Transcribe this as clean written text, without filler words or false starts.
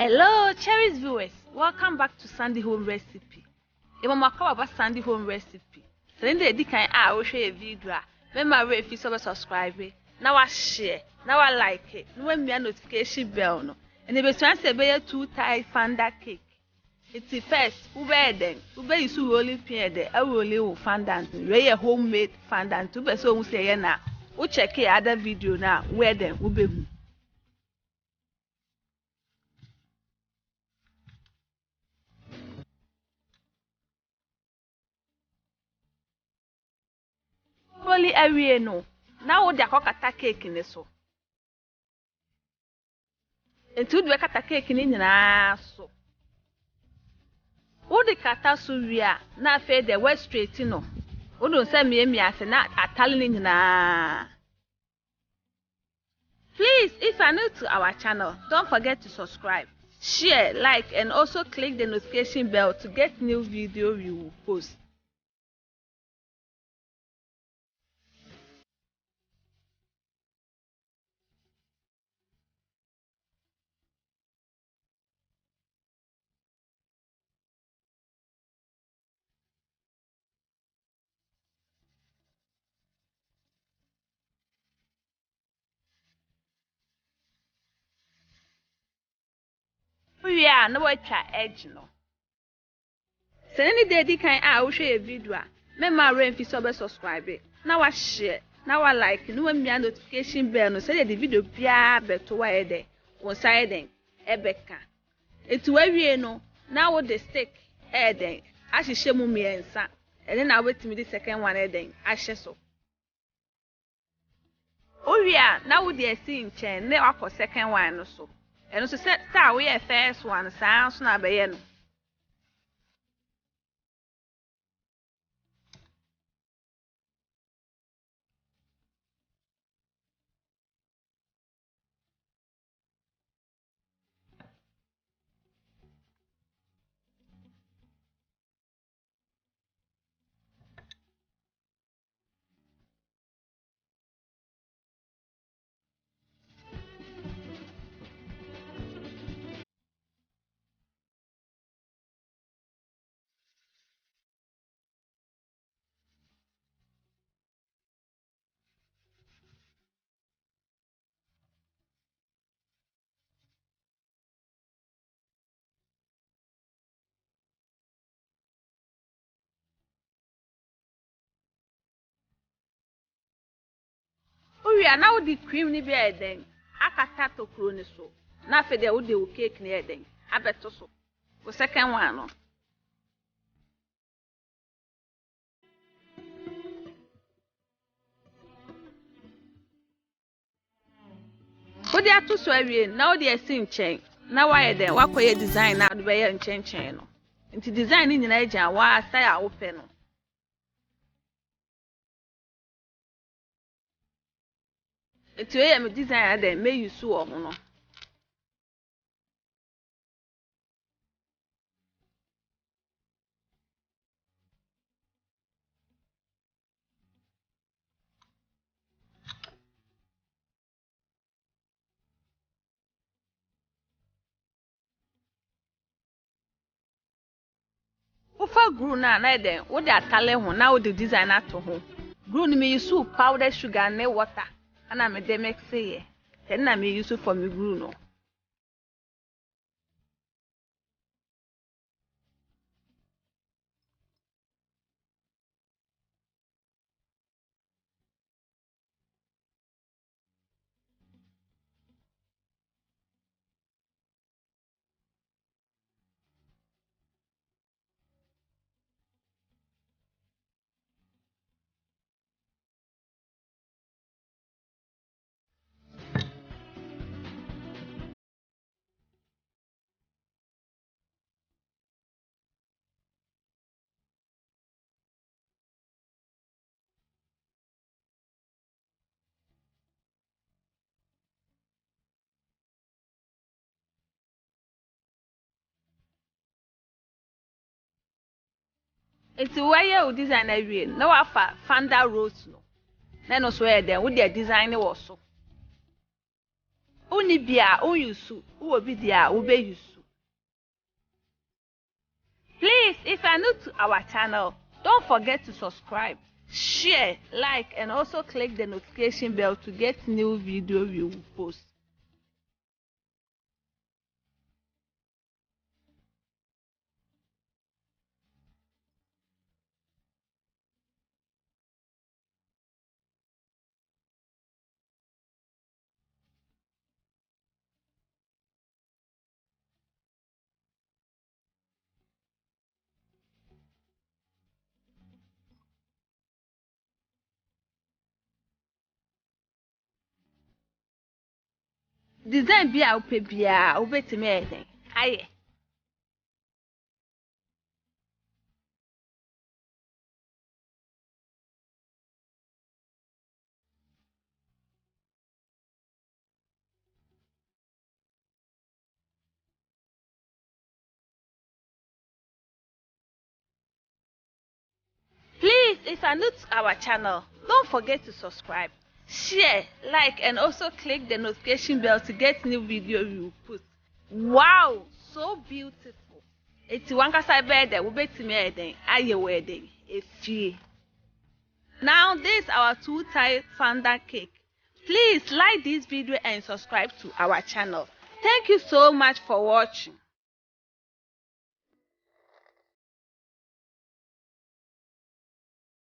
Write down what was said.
Hello, cherished viewers. Welcome back to Sandy Home Recipe. Mama call about Sandy Home Recipe. Send the kind I share a video. Remember if you subscribe, now I share, now I like it. No when me a notification bell no. And the best one say be 2 type Fondant cake. It's the first. Ube then. Ube is so rolling pin there. I will leave Fondant. We a homemade Fondant. Ube so we say na. We check the other video now. Where then ube. Only area no. Now what they kata cake in so. Until we kata cake in na so. What the kata so we are na fe the west straight no. We don't say me ase na atali na. Please, if you are new to our channel, don't forget to subscribe, share, like, and also click the notification bell to get new video we will post. We are no try edge no. Send any day kind I will share a video. Remember rain fi subscribe. Now I share. Now I like. No when me notification bell no say the video bia beto wa ede. One side den ebeka. Etu awie no. Now what the stick eden. Ahihye mu miensa. And then I wait me the second one eden. Ahye so. Oria now what dey see in chain. Na akọ second one no so. And so set star we first one sounds na be no. Oria now the cream ni be eden. Akata to kro ni so. Na fe de wo de cake ni eden. Abeto so. The second one no. Wo de ato so awie na wo de esi nchen. Na wa eden wa koye design na do be ye nchen no. Nti design ni nyina agya wa style a wo pe no. Eti o ye me design ade me use wo ho no. Ufa glue na eden wo de atale ho na wo de design ato ho. Glue ni me use powder sugar na water. Ana me de mix ye. Then na me use for me glue no. Eti where you design awie na wa fa Fondant rose no. Na no so e den wo de design wo so. Unibia, unyusu, uobidia, ubeyusu. Please, if you are new to our channel, don't forget to subscribe, share, like, and also click the notification bell to get new video we will post. Design be a upe bia, ubetimi eden. Aye. Please, if you are new to our channel, don't forget to subscribe, share, like, and also click the notification bell to get new video we will post. Wow, so beautiful. It's one kasa bed that ubetimi eden. Aye wedding. Efie. Now this is our two-type fondant cake. Please like this video and subscribe to our channel. Thank you so much for watching.